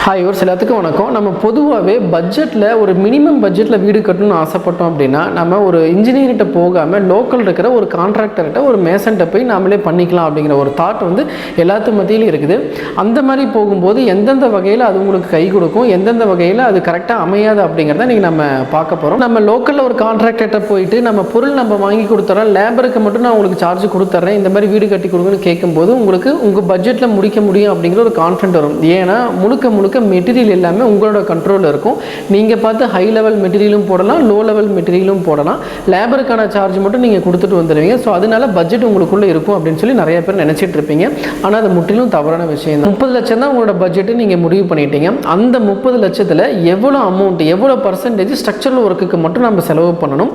Hi ஒரு எல்லாத்துக்கும் வணக்கம். நம்ம பொதுவாகவே பட்ஜெட்டில் ஒரு மினிமம் பட்ஜெட்டில் வீடு கட்டணும்னு ஆசைப்பட்டோம் அப்படின்னா நம்ம ஒரு இன்ஜினியர்கிட்ட போகாமல் லோக்கல் இருக்கிற ஒரு கான்ட்ராக்டர்கிட்ட ஒரு மேசன்ட்ட போய் நாமளே பண்ணிக்கலாம் அப்படிங்கிற ஒரு தாட் வந்து எல்லாத்து மத்தியிலும் இருக்குது. அந்த மாதிரி போகும்போது எந்தெந்த வகையில் அது உங்களுக்கு கை கொடுக்கும், எந்தெந்த வகையில் அது கரெக்டாக அமையாது அப்படிங்கிறத இன்றைக்கி நம்ம பார்க்க போகிறோம். நம்ம லோக்கலில் ஒரு கான்ட்ராக்டர்கிட்ட போயிட்டு நம்ம பொருள் நம்ம வாங்கி கொடுத்துறோம், லேபருக்கு மட்டும் நான் உங்களுக்கு சார்ஜ் கொடுத்துட்றேன், இந்த மாதிரி வீடு கட்டி கொடுங்கன்னு கேட்கும்போது உங்களுக்கு உங்கள் பட்ஜெட்டில் முடிக்க முடியும் அப்படிங்கிற ஒரு கான்ஃபிடென்ட் வரும். ஏன்னா முழுக்க மெட்டீரியல் எல்லாமே உங்களோட கண்ட்ரோலில் இருக்கும். நீங்கள் பார்த்து ஹை லெவல் மெட்டீரியலும் போடலாம், லோ லெவல் மெட்டீரியலும் போடலாம். லேபருக்கான சார்ஜ் மட்டும் நீங்கள் கொடுத்துட்டு வந்துடுவீங்க. ஸோ அதனால பட்ஜெட் உங்களுக்குள்ளே இருக்கும் அப்படின்னு சொல்லி நிறைய பேர் நினச்சிட்டு இருப்பீங்க. ஆனால் அது முற்றிலும் தவறான விஷயம் தான். 30 லட்சம் தான் உங்களோட பட்ஜெட்டு நீங்கள் முடிவு பண்ணிட்டீங்க. அந்த 30 லட்சத்தில் எவ்வளோ அமௌண்ட், எவ்வளோ பர்சன்டேஜ் ஸ்ட்ரக்சரல் ஒர்க்குக்கு மட்டும் நம்ம செலவு பண்ணணும்,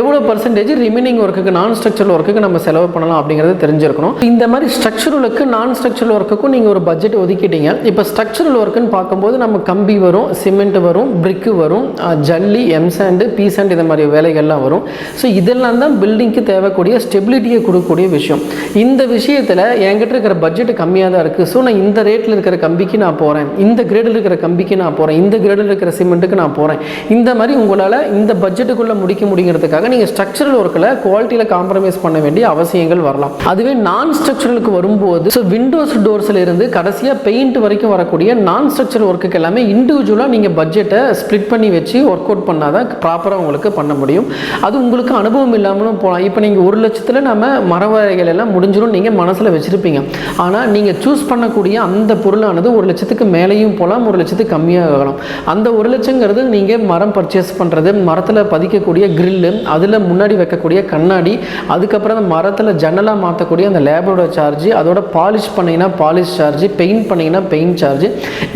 எவ்வளோ பர்சன்டேஜ் ரிமைனிங் ஒர்க்குக்கு, நான் ஸ்ட்ரக்சரல் ஒர்க்குக்கு நம்ம செலவு பண்ணலாம் அப்படிங்கிறத தெரிஞ்சிருக்கணும். இந்த மாதிரி ஸ்ட்ரக்சரலுக்கு நான் ஸ்ட்ரக்சரல் ஒர்க்குக்கும் நீங்கள் ஒரு பட்ஜெட் ஒதுக்கிட்டீங்க. இப்போ ஸ்ட்ரக்சரல் ஒர்க்குன்னு பார்க்கும்போது நம்ம கம்பி வரும், சிமெண்ட் வரும், பிரிக்கு வரும், ஜல்லி, எம்சாண்டு, பீசாண்ட், இந்த மாதிரி வேலைகள்லாம் வரும். ஸோ இதெல்லாம் தான் பில்டிங்க்கு தேவைக்கூடிய ஸ்டெபிலிட்டியை கொடுக்கக்கூடிய விஷயம். இந்த விஷயத்தில் என்கிட்ட இருக்கிற பட்ஜெட் கம்மியாக தான் இருக்குது, ஸோ நான் இந்த ரேட்டில் இருக்கிற கம்பிக்கு நான் போகிறேன், இந்த கிரேடில் இருக்கிற கம்பிக்கு நான் போகிறேன், இந்த கிரேடில் இருக்கிற சிமெண்ட்டுக்கு நான் போகிறேன், இந்த மாதிரி உங்களால் இந்த பட்ஜெட்டுக்குள்ளே முடிக்க முடிங்கிறதுக்காக நீங்கள் ஸ்ட்ரக்சரல் ஒர்க்கில் குவாலிட்டியில் காம்ப்ரமைஸ் பண்ண வேண்டிய அவசியங்கள் வரலாம். அதுவே நான் ஸ்ட்ரக்சரலுக்கு வரும்போது ஸோ விண்டோஸ் டோர்ஸில் இருந்து கடைசியாக பெயிண்ட் வரைக்கும் வரக்கூடிய நான் ஸ்ட்ரக்சரல் ஒர்க்குக்கு எல்லாமே இண்டிவிஜுவலாக நீங்கள் பட்ஜெட்டை ஸ்ப்ளிட் பண்ணி வச்சு ஒர்க் அவுட் பண்ணால் தான் ப்ராப்பராக உங்களுக்கு பண்ண முடியும். அது உங்களுக்கு அனுபவம் இல்லாமலும் போகலாம். இப்போ நீங்கள் 1 லட்சத்தில் நம்ம மரவரைகள் எல்லாம் முடிஞ்சிடும் நீங்கள் மனசில் வச்சுருப்பீங்க. ஆனால் நீங்கள் சூஸ் பண்ணக்கூடிய அந்த பொருளானது 1 லட்சத்துக்கு மேலேயும் போகலாம், 1 லட்சத்துக்கு கம்மியாக ஆகலாம். அந்த 1 லட்சங்கிறது நீங்கள் மரம் பர்ச்சேஸ் பண்ணுறது, மரத்தில் பதிக்கக்கூடிய கிரில்லு, அதில் முன்னாடி வைக்கக்கூடிய கண்ணாடி, அதுக்கப்புறம் அந்த மரத்தில் ஜன்னலாக மாற்றக்கூடிய அந்த லேபரோட சார்ஜ், அதோட பாலிஷ் பண்ணிங்கன்னா பாலிஷ் சார்ஜ், பெயிண்ட் பண்ணிங்கன்னா பெயிண்ட் சார்ஜ்,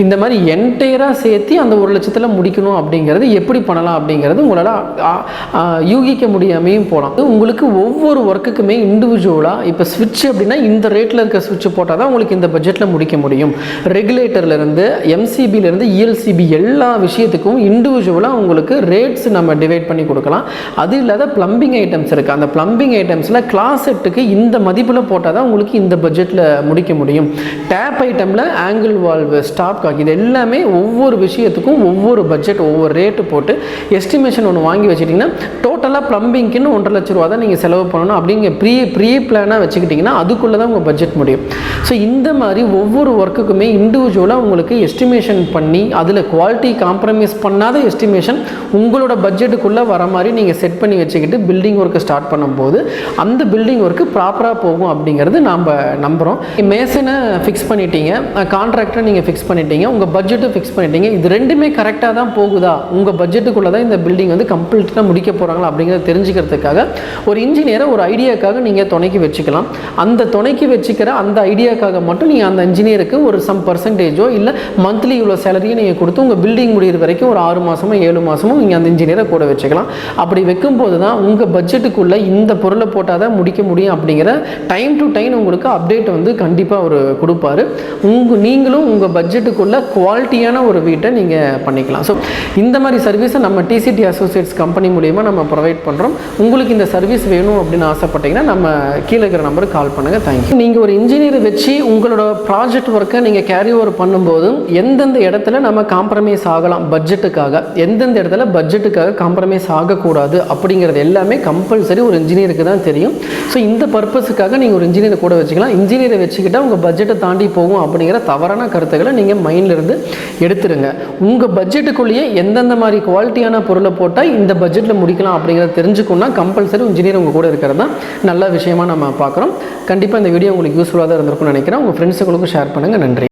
இந்த மாதிரி என்டையராக சேர்த்து அந்த 1 லட்சத்தில் முடிக்கணும் அப்படிங்கிறது எப்படி பண்ணலாம் அப்படிங்கிறது உங்களால் யூகிக்க முடியாமையும் போகலாம். உங்களுக்கு ஒவ்வொரு ஒர்க்குக்குமே இண்டிவிஜுவலாக இப்போ ஸ்விட்ச் அப்படின்னா இந்த ரேட்டில் இருக்க ஸ்விட்ச் போட்டால் தான் உங்களுக்கு இந்த பட்ஜெட்டில் முடிக்க முடியும். ரெகுலேட்டர்லேருந்து எம்சிபிலேருந்து இஎல்சிபி எல்லா விஷயத்துக்கும் இண்டிவிஜுவலாக உங்களுக்கு ரேட்ஸ் நம்ம டிவைட் பண்ணி கொடுக்கலாம். அது இல்லாத ப்ளம்பிங் ஐட்டம்ஸ் இருக்குது. அந்த ப்ளம்பிங் ஐட்டம்ஸில் கிளாஸ் செட்டுக்கு இந்த மதிப்பில் போட்டால் தான் உங்களுக்கு இந்த பட்ஜெட்டில் முடிக்க முடியும். டேப் ஐட்டமில் ஆங்கிள் வால்வு, ஸ்டாப் காக், இது எல்லாமே ஒவ்வொரு விஷயத்துக்கும் ஒவ்வொரு பட்ஜெட், ஒவ்வொரு ரேட்டு போட்டு எஸ்டிமேஷன் ஒன்று வாங்கி வச்சுட்டிங்கன்னா டோட்டலாக ப்ளம்பிங்க்குன்னு 1.5 லட்ச ரூபா தான் நீங்கள் செலவு பண்ணணும் அப்படிங்க ப்ரீ பிளானாக வச்சுக்கிட்டிங்கன்னா அதுக்குள்ளே தான் உங்கள் பட்ஜெட் முடியும். ஸோ இந்த மாதிரி ஒவ்வொரு ஒர்க்குக்குமே இண்டிவிஜுவலாக உங்களுக்கு எஸ்டிமேஷன் பண்ணி அதில் குவாலிட்டி காம்ப்ரமைஸ் பண்ணாத எஸ்டிமேஷன் உங்களோட பட்ஜெட்டுக்குள்ளே வர மாதிரி நீங்கள் செட் பண்ணி வச்சுக்கிட்டு பில்டிங் ஒர்க்கை ஸ்டார்ட் பண்ணும்போது அந்த பில்டிங் ஒர்க்கு ப்ராப்பராக போகும் அப்படிங்கிறது நாம் நம்புகிறோம். மேசனை ஃபிக்ஸ் பண்ணிட்டீங்க, கான்ட்ராக்டரை நீங்கள் ஃபிக்ஸ் பண்ணிட்டீங்க, உங்கள் பட்ஜெட்டு ஃபிக்ஸ் பண்ணிட்டீங்க. இது ரெண்டுமே கரெக்டாக தான் போகுதா, உங்கள் பட்ஜெட்டுக்குள்ளே தான் இந்த பில்டிங் வந்து கம்ப்ளீட்டாக முடிக்க போகிறாங்களா அப்படிங்கிறத தெரிஞ்சுக்கிறதுக்காக ஒரு இன்ஜினியரை ஒரு ஐடியாக்காக நீங்கள் துணைக்கு வச்சுக்கலாம். அந்த துணைக்கு வச்சுக்கிற அந்த ஐடியாக்காக மட்டும் நீங்கள் அந்த இன்ஜினியருக்கு ஒரு சம் பர்சன்டேஜோ இல்லை மந்த்லி இவ்வளோ சேலரியை நீங்கள் கொடுத்து உங்கள் பில்டிங் முடிகிற வரைக்கும் ஒரு 6 மாதமோ 7 மாதமோ நீங்கள் அந்த இன்ஜினியரை கூட வச்சுக்கலாம். அப்படி வைக்கும்போது தான் உங்கள் பட்ஜெட்டுக்குள்ளே இந்த பொருளை போட்டால் தான் முடிக்க முடியும் அப்படிங்கிற டைம் டு டைம் உங்களுக்கு அப்டேட் வந்து கண்டிப்பாக ஒரு கொடுப்பாரு. நீங்களும் உங்கள் பட்ஜெட்டுக்குள்ளே குவாலிட்டியான ஒரு வீட்டை நீங்கள் பண்ணிக்கலாம். ஸோ இந்த மாதிரி சர்வீஸை நம்ம டிசிடி அசோசியேட்ஸ் கம்பெனி மூலியமாக நம்ம ப்ரொவைட் பண்ணுறோம். உங்களுக்கு இந்த சர்வீஸ் வேணும் அப்படின்னு ஆசைப்பட்டீங்கன்னா நம்ம கீழே இருக்கிற நம்பருக்கு கால் பண்ணுங்கள். தேங்க்யூ. நீங்கள் ஒரு இன்ஜினியரை வச்சு உங்களோட ப்ராஜெக்ட் ஒர்க்கை நீங்கள் கேரி ஓவர் பண்ணும்போது எந்தெந்த இடத்துல நம்ம காம்ப்ரமைஸ் ஆகலாம் பட்ஜெட்டுக்காக, எந்தெந்த இடத்துல பட்ஜெட்டுக்காக காம்ப்ரமைஸ் ஆகக்கூடாது அப்படிங்கிறது எல்லாமே கம்பல்சரி ஒரு இன்ஜினியருக்கு தான் தெரியும். ஸோ இந்த பர்பஸுக்காக நீங்கள் ஒரு இன்ஜினியரை கூட வச்சுக்கலாம். இன்ஜினியரை வச்சுக்கிட்டால் உங்கள் பட்ஜெட்டை தாண்டி போகும் அப்படிங்கிற தவறான கருத்துக்களை நீங்கள் மைண்ட்லேருந்து எடுத்துருங்க. உங்கள் பட்ஜெட்டுக்குள்ளேயே எந்தெந்த மாதிரி குவாலிட்டியான பொருளை போட்டால் இந்த பட்ஜெட்டில் முடிக்கலாம் அப்படிங்கிறத தெரிஞ்சுக்கணும்னா கம்பல்சரி இன்ஜினியர் உங்கள் கூட இருக்கிறது தான் நல்ல விஷயமாக நம்ம பார்க்குறோம். கண்டிப்பாக இந்த வீடியோ உங்களுக்கு யூஸ்ஃபுல்லாக தான் இருந்திருக்கும்னு நினைக்கிறேன். உங்கள் ஃப்ரெண்ட்ஸுகளுக்கும் ஷேர் பண்ணுங்கள். நன்றி.